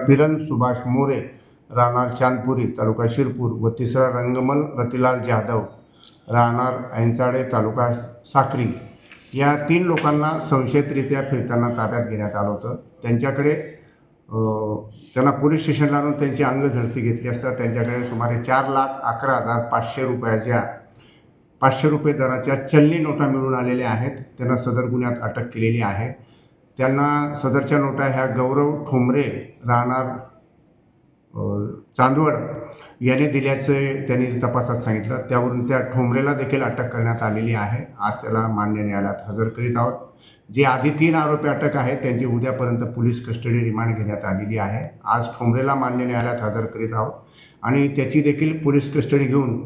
किरण सुभाष मोरे राहणार चांदपुरी तालुका शिरपूर व तिसरा रंगमल रतिलाल जाधव राहणार ऐंचाडे तालुका साक्री या 3 लोकांना संशयितरित्या फिरताना ताब्यात घेण्यात आलं होतं। त्यांच्याकडे त्यांना पोलीस स्टेशनला आणून त्यांची अंगझडती घेतली असता त्यांच्याकडे सुमारे 4,11,500 रुपयाच्या 500 रुपये दराच्या चलनी नोटा मिळून आलेल्या आहेत। त्यांना सदर गुन्ह्यात अटक केलेली आहे। त्यांना सदरच्या नोटा ह्या गौरव ठोंबरे राहणार चांदवड याने दिल्याचे त्यांनी तपासात सांगितलं। त्यावरून त्या ठोंबरेला देखील अटक करण्यात आलेली आहे। आज त्याला मान्य न्यायालयात हजर करीत आहोत। जे आधी 3 आरोपी अटक आहेत त्यांची उद्यापर्यंत पोलीस कस्टडी रिमांड घेण्यात आलेली आहे। आज ठोंबरेला मान्य न्यायालयात हजर करीत आहोत आणि त्याची देखील पोलीस कस्टडी घेऊन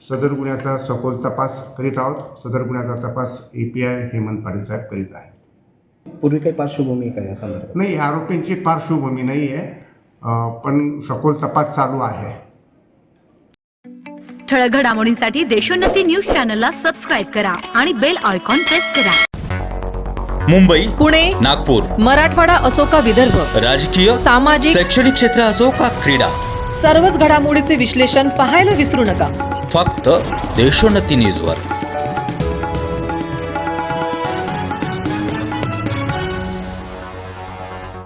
सदर गुन्ह्याचा सखोल तपास करीत आहोत। सदर गुन्ह्याचा तपास EPI हेमंत पाटील साहेब करीत आहेत। पूर्वी काही पार्श्वभूमी काय या संदर्भात? नाही, आरोपींची पार्श्वभूमी नाही आहे, पण सखोल तपास चालू आहे। ठळक घडामोडींसाठी देशोन्नती न्यूज चॅनलला सबस्क्राईब करा आणि बेल आयकॉन प्रेस करा। मुंबई, पुणे, नागपूर, मराठवाडा असो का विदर्भ, राजकीय, सामाजिक, शैक्षणिक क्षेत्र असो का क्रीडा, सर्वच घडामोडीचे विश्लेषण पाहायला विसरू नका। फक्त देशोन्नती न्यूजवर।